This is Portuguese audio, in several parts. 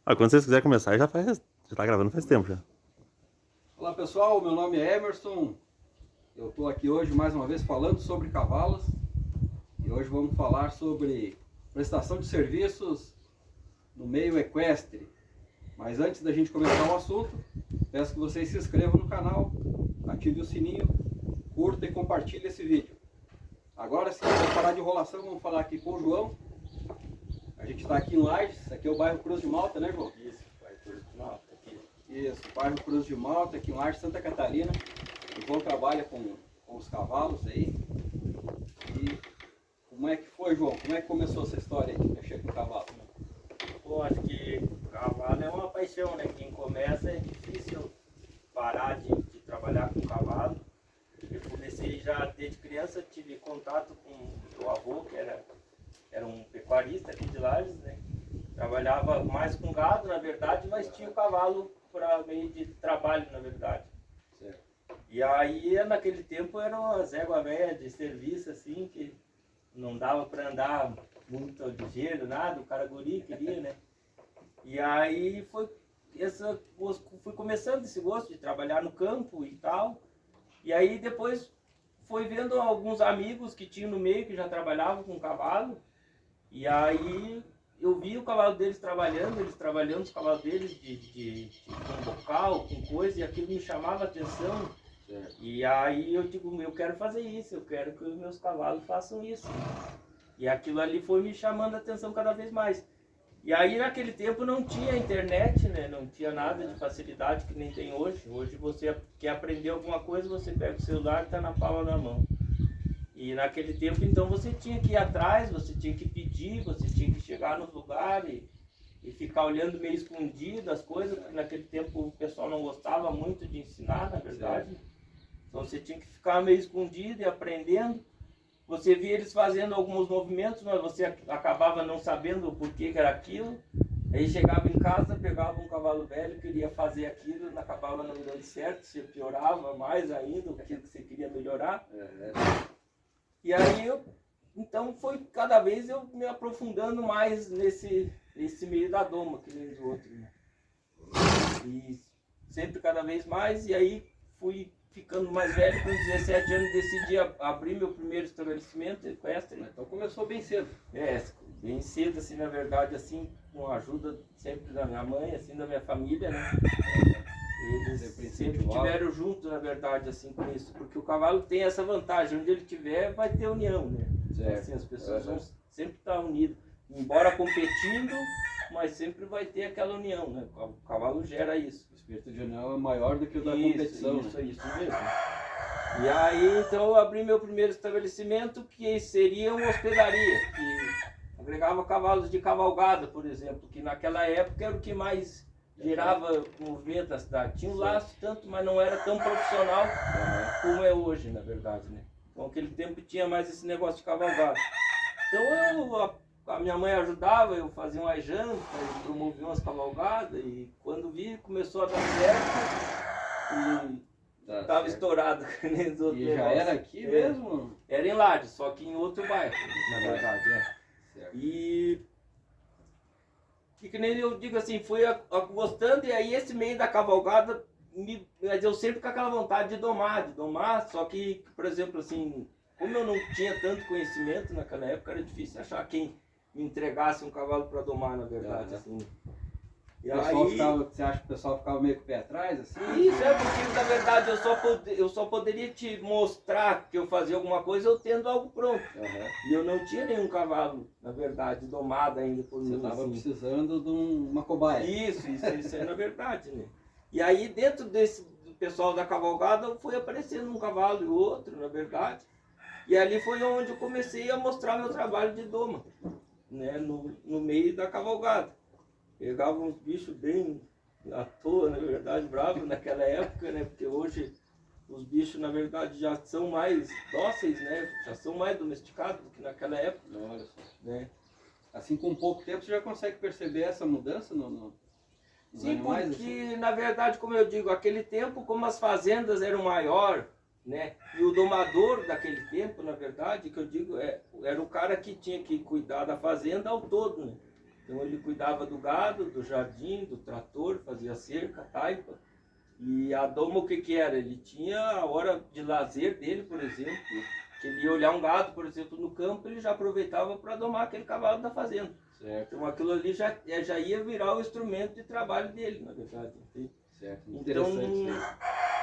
Quando vocês quiserem começar, já tá gravando faz tempo já. Olá pessoal, meu nome é Emerson. Eu estou aqui hoje mais uma vez falando sobre cavalos. E hoje vamos falar sobre prestação de serviços no meio equestre. Mas antes da gente começar o assunto, peço que vocês se inscrevam no canal, ative o sininho, curta e compartilhe esse vídeo. Agora sim, vamos parar de enrolação, vamos falar aqui com o João. A gente está aqui em Lages, aqui é o bairro Cruz de Malta, né, João? Isso, bairro Cruz de Malta aqui. Isso, bairro Cruz de Malta, aqui em Lages, Santa Catarina. O João trabalha com os cavalos aí. E como é que foi, João? Como é que começou essa história aí de mexer com cavalo? Bom, acho que cavalo é uma paixão, né? Quem começa é difícil parar de trabalhar com cavalo. Eu comecei já desde criança, tive contato com o meu avô, que era um pecuarista aqui de Lages, né? Trabalhava mais com gado, na verdade, mas tinha o cavalo para meio de trabalho, na verdade. Certo. E aí, naquele tempo, era uma égua velha de serviço, assim, que não dava para andar muito ligeiro, nada, o cara guri queria, né? E aí fui começando esse gosto de trabalhar no campo e tal. E aí depois foi vendo alguns amigos que tinham no meio, que já trabalhavam com cavalo. E aí eu vi o cavalo deles trabalhando, eles trabalhando os cavalos deles com bocal, com coisa, e aquilo me chamava a atenção. Certo. E aí eu digo, eu quero fazer isso, eu quero que os meus cavalos façam isso. E aquilo ali foi me chamando a atenção cada vez mais. E aí naquele tempo não tinha internet, né? Não tinha nada de facilidade que nem tem hoje. Hoje você quer aprender alguma coisa, você pega o celular e está na palma da mão. E naquele tempo então você tinha que ir atrás, você tinha que pedir, você tinha que chegar nos lugares e ficar olhando meio escondido as coisas, porque naquele tempo o pessoal não gostava muito de ensinar, na verdade. Certo. Então você tinha que ficar meio escondido e aprendendo. Você via eles fazendo alguns movimentos, mas você acabava não sabendo o porquê que era aquilo. Aí chegava em casa, pegava um cavalo velho, queria fazer aquilo, acabava não dando certo, você piorava mais ainda o que você queria melhorar. E aí então foi cada vez eu me aprofundando mais nesse meio da doma, que nem os outros, né? E sempre cada vez mais, e aí fui ficando mais velho, com 17 anos decidi abrir meu primeiro estabelecimento equestre. Então começou bem cedo. Bem cedo, assim, na verdade, assim, com a ajuda sempre da minha mãe, assim, da minha família, né? Eles sempre estiveram juntos, na verdade, assim, com isso, porque o cavalo tem essa vantagem, onde ele estiver vai ter união, né? Certo. Assim, as pessoas vão sempre estar unidas, embora competindo, mas sempre vai ter aquela união, né? O cavalo gera isso. O espírito de união é maior do que o da competição. Isso, né? isso mesmo. E aí, então, eu abri meu primeiro estabelecimento, que seria uma hospedaria, que agregava cavalos de cavalgada, por exemplo, que naquela época era o que mais gerava movimento na cidade. Tinha um laço tanto, mas não era tão profissional como é hoje, na verdade, né? Então, naquele tempo tinha mais esse negócio de cavalgada. Então, a minha mãe ajudava, eu fazia um ajante, eu promovia umas cavalgadas, e quando vi, começou a dar certo, e estava estourado, que nem os outros. E já negócios. era aqui mesmo? Era em Lages, só que em outro bairro, na verdade, Certo. E que nem eu digo assim, fui gostando, e aí esse meio da cavalgada, mas eu sempre com aquela vontade de domar, só que, por exemplo, assim, como eu não tinha tanto conhecimento naquela época, era difícil achar quem me entregasse um cavalo para domar, na verdade, assim. E Você acha que o pessoal ficava meio com o pé atrás, assim? Isso é porque, na verdade, eu só poderia te mostrar que eu fazia alguma coisa eu tendo algo pronto. E eu não tinha nenhum cavalo, na verdade, domado ainda por mim. Você estava assim. precisando de uma cobaia. Isso é na verdade, né? E aí, dentro do pessoal da cavalgada, foi aparecendo um cavalo e outro, na verdade. E ali foi onde eu comecei a mostrar meu trabalho de doma, né? No meio da cavalgada. Pegava uns bichos bem à toa, na verdade, bravos naquela época, né? Porque hoje os bichos, na verdade, já são mais dóceis, né? Já são mais domesticados do que naquela época. Olha só. Né? Assim, com pouco tempo, você já consegue perceber essa mudança nos Sim, animais? porque, Assim? na verdade, como eu digo, aquele tempo, como as fazendas eram maior, né? E o domador daquele tempo, na verdade, que eu digo, era o cara que tinha que cuidar da fazenda ao todo, né? Então ele cuidava do gado, do jardim, do trator, fazia cerca, taipa. E a doma o que que era? Ele tinha a hora de lazer dele, por exemplo, que ele ia olhar um gado, por exemplo, no campo, ele já aproveitava para domar aquele cavalo da fazenda. Certo. Então aquilo ali já ia virar o instrumento de trabalho dele, na verdade. Certo. Então, Interessante.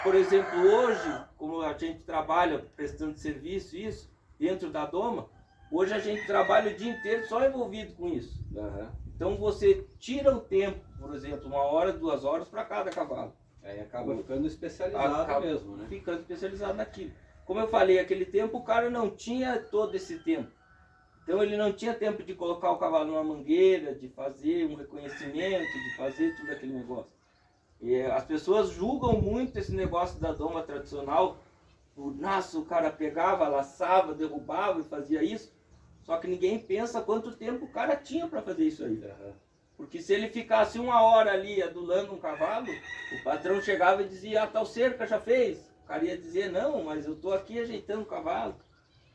por exemplo, hoje, como a gente trabalha prestando serviço, isso, dentro da doma, hoje a gente trabalha o dia inteiro só envolvido com isso. Aham. Então você tira o tempo, por exemplo, 1 hora, 2 horas para cada cavalo. Aí acaba ficando especializado Acaba mesmo, né? ficando especializado naquilo. Como eu falei, aquele tempo o cara não tinha todo esse tempo. Então ele não tinha tempo de colocar o cavalo numa mangueira, de fazer um reconhecimento, de fazer tudo aquele negócio. E as pessoas julgam muito esse negócio da doma tradicional. Nossa, o cara pegava, laçava, derrubava e fazia isso. Só que ninguém pensa quanto tempo o cara tinha para fazer isso aí. Aham. Porque se ele ficasse 1 hora ali adulando um cavalo, o patrão chegava e dizia, tal cerca já fez. O cara ia dizer, não, mas eu estou aqui ajeitando o cavalo.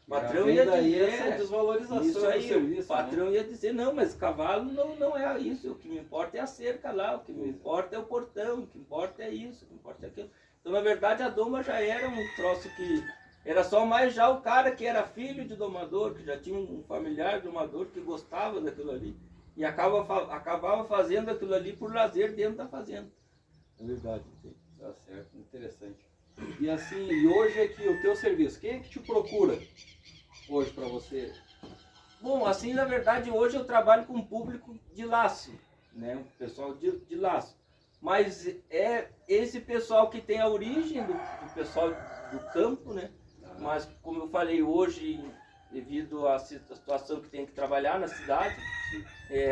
O patrão ia daí dizer, essa desvalorização isso aí, do serviço, o patrão ia dizer, não, mas cavalo não é isso, o que me importa é a cerca lá, o que me importa é o portão, o que importa é isso, o que importa é aquilo. Então, na verdade, a doma já era um troço que era só mais já o cara que era filho de domador, que já tinha um familiar domador que gostava daquilo ali. E acabava fazendo aquilo ali por lazer dentro da fazenda. É verdade. Tá certo, interessante. E assim, e hoje é que o teu serviço, quem é que te procura hoje para você? Bom, assim, na verdade, hoje eu trabalho com um público de laço, né? Um pessoal de laço. Mas é esse pessoal que tem a origem do pessoal do campo, né? Mas, como eu falei, hoje, devido à situação que tem que trabalhar na cidade,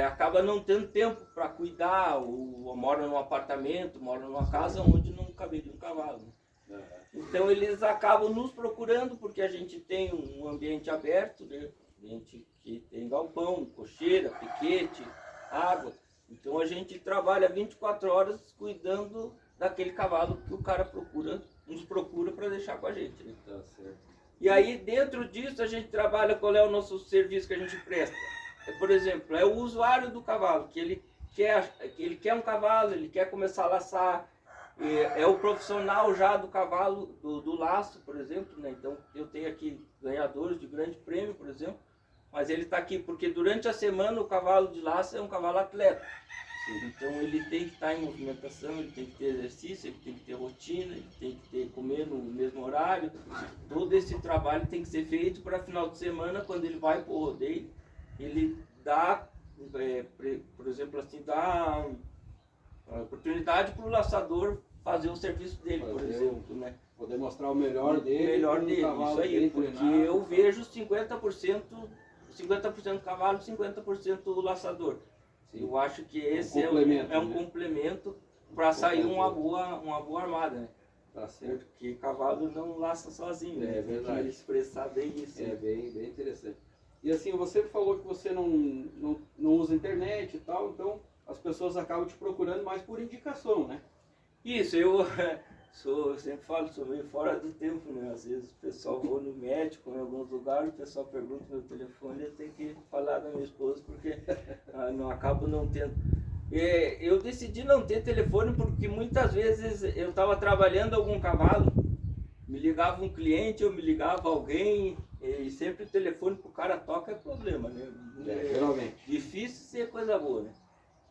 acaba não tendo tempo para cuidar, ou mora num apartamento, mora numa casa onde não caberia um cavalo. Né? Então eles acabam nos procurando porque a gente tem um ambiente aberto, né? Ambiente que tem galpão, cocheira, piquete, água. Então a gente trabalha 24 horas cuidando daquele cavalo que o cara nos procura para deixar com a gente. Né? Tá certo. E aí dentro disso a gente trabalha, qual é o nosso serviço que a gente presta? Por exemplo, é o usuário do cavalo, que ele quer um cavalo, ele quer começar a laçar. É o profissional já do cavalo, do laço, por exemplo, né? Então eu tenho aqui ganhadores de grande prêmio, por exemplo, mas ele está aqui porque durante a semana o cavalo de laço é um cavalo atleta. Então ele tem que estar em movimentação, ele tem que ter exercício, ele tem que ter rotina, ele tem que comer no mesmo horário. Todo esse trabalho tem que ser feito para final de semana, quando ele vai para o rodeio, ele dá, por exemplo, assim, dá a oportunidade para o laçador fazer o serviço dele, por exemplo, né? Poder mostrar o melhor dele. O melhor com um dele, cavalo isso aí, bem porque treinado. eu vejo 50% cavalo, 50% laçador. Sim. Eu acho que esse complemento, é um né? complemento para sair uma boa armada, né? Tá certo. Porque cavalo não laça sozinho, né? É verdade. Tem que expressar bem isso. É né? bem interessante. E assim, você falou que você não usa internet e tal, então as pessoas acabam te procurando mais por indicação, né? Isso, eu sempre falo, sou meio fora do tempo, né? Às vezes o pessoal vou no médico em alguns lugares, o pessoal pergunta meu telefone, eu tenho que falar da minha esposa porque acabo não tendo. Eu decidi não ter telefone porque muitas vezes eu estava trabalhando algum cavalo, me ligava um cliente, eu me ligava alguém, e sempre o telefone pro cara toca é problema, né? Geralmente. Difícil ser coisa boa, né?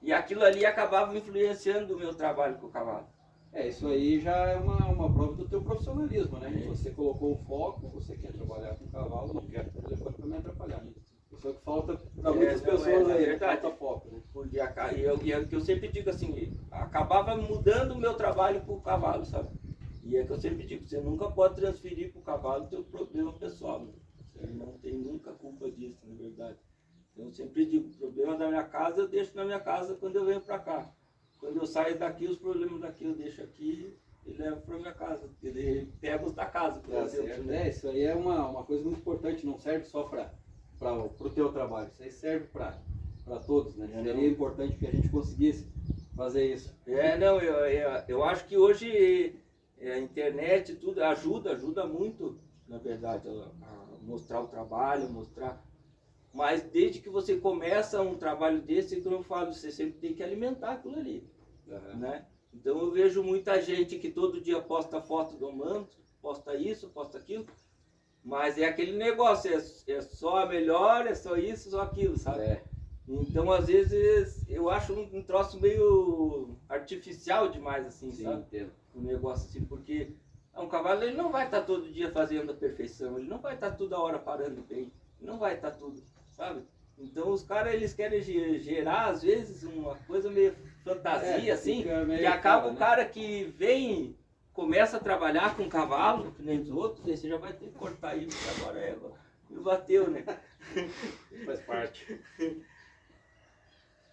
E aquilo ali acabava influenciando o meu trabalho com o cavalo. Isso aí já é uma prova do teu profissionalismo, né? Você colocou o foco, você quer trabalhar com cavalo, não quer o telefone para me atrapalhar. Isso é o que falta para muitas pessoas aí, verdade. falta foco, né? E é o que eu sempre digo assim, acabava mudando o meu trabalho para o cavalo, sabe? E é que eu sempre digo, você nunca pode transferir para o cavalo o teu problema pessoal, né? Você não tem nunca culpa disso, na verdade. Então eu sempre digo, o problema da minha casa eu deixo na minha casa quando eu venho para cá. Quando eu saio daqui, os problemas daqui eu deixo aqui e levo para minha casa. Ele pega os da casa, por exemplo. Né? Isso aí é uma coisa muito importante, não serve só para o teu trabalho, isso aí serve para todos, né? Seria importante que a gente conseguisse fazer isso. Eu acho que hoje a internet tudo ajuda muito, na verdade, a mostrar o trabalho, mostrar. Mas desde que você começa um trabalho desse, como eu falo, você sempre tem que alimentar aquilo ali, né? Então eu vejo muita gente que todo dia posta foto domando, posta isso, posta aquilo, mas é aquele negócio, é só a melhor, é só isso, só aquilo, sabe? Então às vezes eu acho um troço meio artificial demais, assim, Sim, sabe? entendo. Um negócio assim, porque um cavalo ele não vai estar todo dia fazendo a perfeição, ele não vai estar toda hora parando bem, ele não vai estar tudo, sabe? Então os caras eles querem gerar às vezes uma coisa meio fantasia assim, que acaba o cara que vem, começa a trabalhar com cavalo, que nem os outros, aí você já vai ter que cortar isso, porque agora me bateu, né? Faz parte.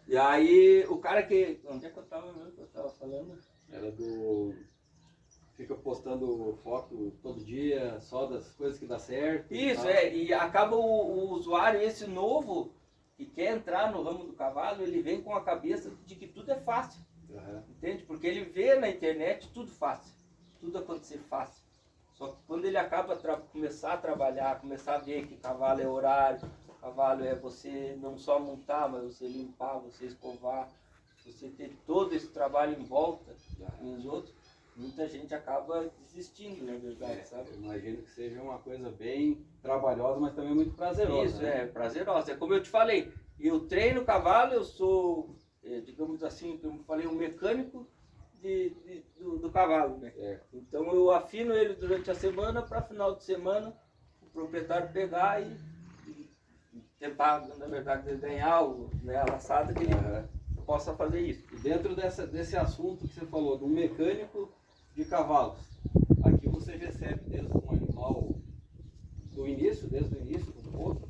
E aí o cara que... Onde é que eu tava mesmo que eu tava falando? Era do... Fica postando foto todo dia, só das coisas que dá certo. Isso, e e acaba o usuário, esse novo, que quer entrar no ramo do cavalo, ele vem com a cabeça de que tudo é fácil, entende? Porque ele vê na internet tudo fácil, tudo acontecer fácil. Só que quando ele acaba começar a trabalhar, começar a ver que cavalo é horário, cavalo é você não só montar, mas você limpar, você escovar, você ter todo esse trabalho em volta nos outros, muita gente acaba desistindo, na verdade, sabe? Eu imagino que seja uma coisa bem trabalhosa, mas também muito prazerosa. Isso, né? prazerosa. É como eu te falei, eu treino cavalo, eu sou, digamos assim, como eu falei, um mecânico do cavalo, né? Então eu afino ele durante a semana, para final de semana o proprietário pegar e tentar, na verdade, ganhar a laçada que ele possa fazer isso. E dentro desse assunto que você falou, do mecânico de cavalos, aqui você recebe desde um animal desde o início, com pouco,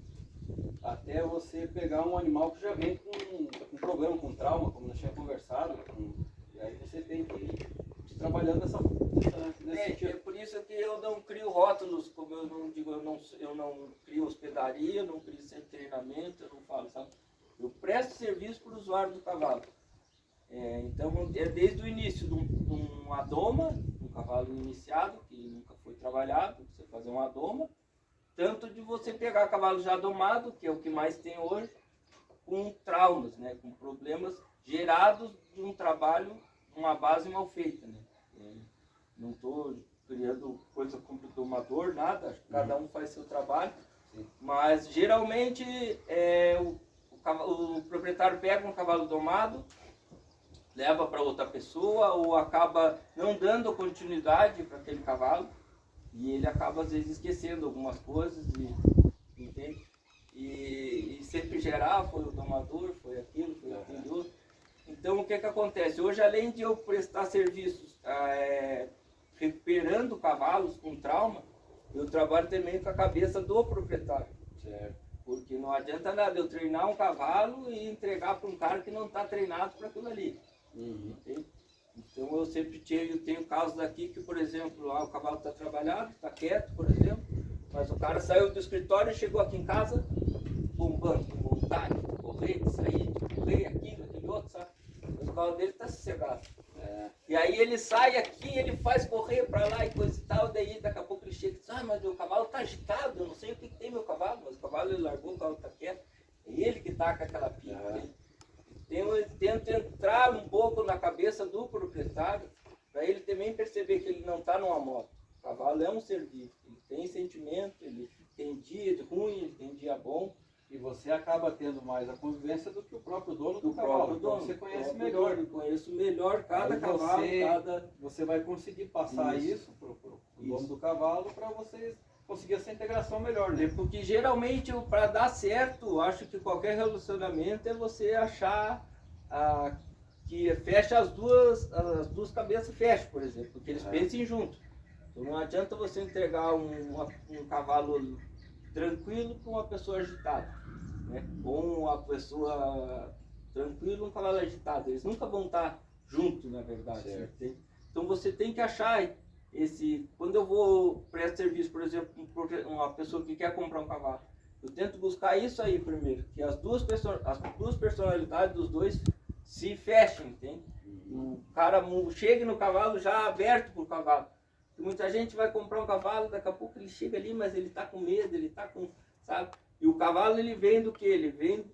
até você pegar um animal que já vem com problema, com trauma, como nós tínhamos conversado, e aí você tem que ir trabalhando nesse sentido. É por isso que eu não crio rótulos, como eu não digo, eu não crio hospedaria, eu não crio centro de treinamento, eu não falo, sabe? Eu presto serviço para o usuário do cavalo. Então é desde o início de uma doma, um cavalo iniciado, que nunca foi trabalhado, você fazer uma doma, tanto de você pegar cavalo já domado, que é o que mais tem hoje, com traumas, né, com problemas gerados de um trabalho, uma base mal feita, né? Não estou criando coisa como domador, nada, acho que cada um faz seu trabalho, mas geralmente o proprietário pega um cavalo domado, leva para outra pessoa ou acaba não dando continuidade para aquele cavalo e ele acaba às vezes esquecendo algumas coisas, entende? E sempre gerar, foi o domador, foi aquilo outro. Então o que acontece? Hoje, além de eu prestar serviços recuperando cavalos com trauma, eu trabalho também com a cabeça do proprietário. Certo. Porque não adianta nada eu treinar um cavalo e entregar para um cara que não está treinado para aquilo ali. Então eu sempre tenho casos aqui que, por exemplo, lá o cavalo está trabalhado, está quieto, por exemplo, mas o cara saiu do escritório e chegou aqui em casa bombando, com vontade de correr, de sair, de correr, aquele outro, sabe? Mas o cavalo dele está sossegado. E aí ele sai aqui, ele faz correr para lá e coisa e tal, daí daqui a pouco ele chega e diz, mas meu cavalo está agitado, eu não sei o que tem meu cavalo, mas o cavalo ele largou, o cavalo está quieto, é ele que está com aquela pilha. Eu tento entrar um pouco na cabeça do proprietário, para ele também perceber que ele não está numa moto. O cavalo é um ser vivo, ele tem sentimento, ele tem dia ruim, ele tem dia bom. E você acaba tendo mais a convivência do que o próprio dono do cavalo. Então você conhece melhor. Eu conheço melhor cada cavalo, Você vai conseguir passar isso para o dono do cavalo para vocês conseguir essa integração melhor, né? Porque geralmente para dar certo, acho que qualquer relacionamento é você achar que fecha as duas cabeças fecham, por exemplo, porque eles pensem junto. Então não adianta você entregar um cavalo tranquilo para uma pessoa agitada, né? Ou uma pessoa tranquila, um cavalo agitado. Eles nunca vão estar juntos, na verdade. Então você tem que achar quando eu vou prestar serviço, por exemplo, uma pessoa que quer comprar um cavalo, eu tento buscar isso aí primeiro, que as duas personalidades dos dois se fechem, entende? O cara chega no cavalo já aberto pro cavalo. Muita gente vai comprar um cavalo, daqui a pouco ele chega ali, mas ele está com medo, ele está com, sabe? E o cavalo ele vem do que? Ele vem,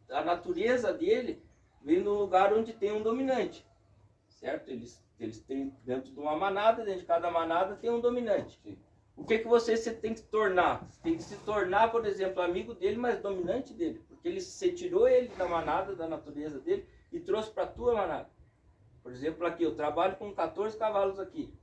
a natureza dele vem do lugar onde tem um dominante, certo? Eles têm dentro de uma manada, dentro de cada manada tem um dominante. Sim. O que você tem que se tornar? Você tem que se tornar, por exemplo, amigo dele, mas dominante dele. Porque você tirou ele da manada, da natureza dele, e trouxe para a tua manada. Por exemplo, aqui, eu trabalho com 14 cavalos aqui.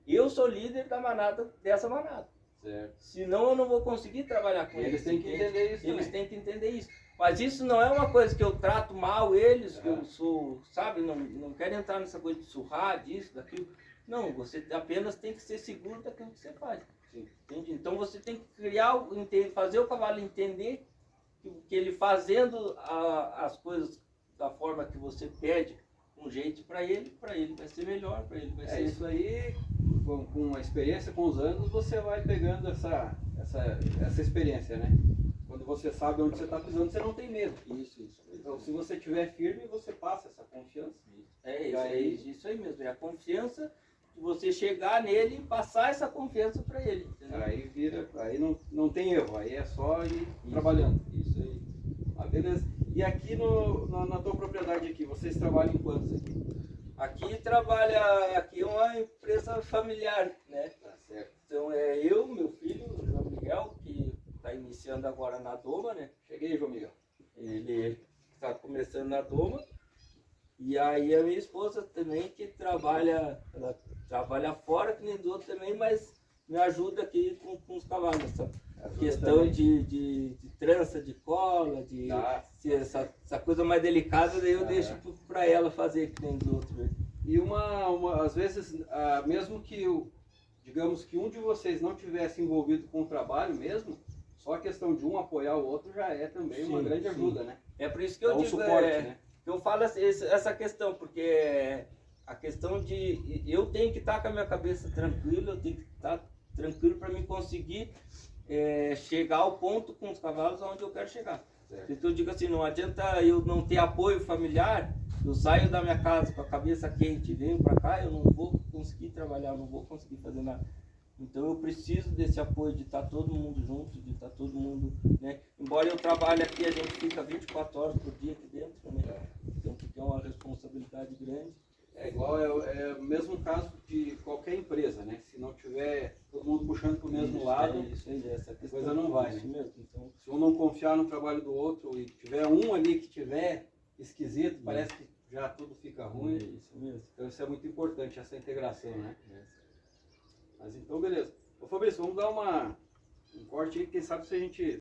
Eu sou líder da manada, dessa manada. Certo. Senão eu não vou conseguir trabalhar com eles. Eles têm que entender isso Eles também. têm que entender isso. Mas isso não é uma coisa que eu trato mal eles, que eu sou, sabe, não quero entrar nessa coisa de surrar, disso, daquilo. Não, você apenas tem que ser seguro daquilo que você faz. Sim. Entende? Então você tem que criar, fazer o cavalo entender que ele fazendo as coisas da forma que você pede, um jeito para ele vai ser melhor, para ele vai ser... Isso aí, com a experiência, com os anos, você vai pegando essa experiência, né? Quando você sabe onde você está pisando, você não tem medo. Isso. Então, se você estiver firme, você passa essa confiança. Isso aí mesmo, é a confiança de você chegar nele e passar essa confiança para ele. Entendeu? Aí vira, aí não tem erro, aí é só ir trabalhando. Isso aí. Ah, beleza. E aqui na tua propriedade aqui, vocês trabalham em quantos aqui? Aqui é uma empresa familiar, né? Tá certo. Então é eu, meu filho, o João Miguel, que está iniciando agora na Doma, né? Cheguei, João Miguel. Ele está começando na Doma. E aí a minha esposa também, que ela trabalha fora, que nem do outro também, mas me ajuda aqui com os cavalos. Essa questão de trança, de cola, essa coisa mais delicada, daí eu deixo para ela fazer, que nem do outro. Né? E às vezes, mesmo que, digamos que um de vocês não tivesse envolvido com o trabalho mesmo, só a questão de um apoiar o outro já é também uma grande ajuda, né? É por isso que eu digo, suporte, né? eu falo essa questão, porque a questão de eu tenho que estar com a minha cabeça tranquila, eu tenho que estar tranquilo para me conseguir chegar ao ponto com os cavalos onde eu quero chegar. Certo. Então eu digo assim, não adianta eu não ter apoio familiar, eu saio da minha casa com a cabeça quente, venho para cá, eu não vou conseguir trabalhar, não vou conseguir fazer nada. Então eu preciso desse apoio, de estar todo mundo junto, de estar todo mundo, né? Embora eu trabalhe aqui, a gente fica 24 horas por dia aqui dentro, né? Então porque é uma responsabilidade grande. É igual, é o mesmo caso de qualquer empresa, né? Se não tiver todo mundo puxando para o mesmo lado, essa coisa não vai, né? Mesmo. Então, se um não confiar no trabalho do outro e tiver um ali que tiver esquisito, parece que já tudo fica ruim. Isso mesmo. Então isso é muito importante, essa integração, né? Mas então, beleza. Ô Fabrício, vamos dar um corte aí, quem sabe se a gente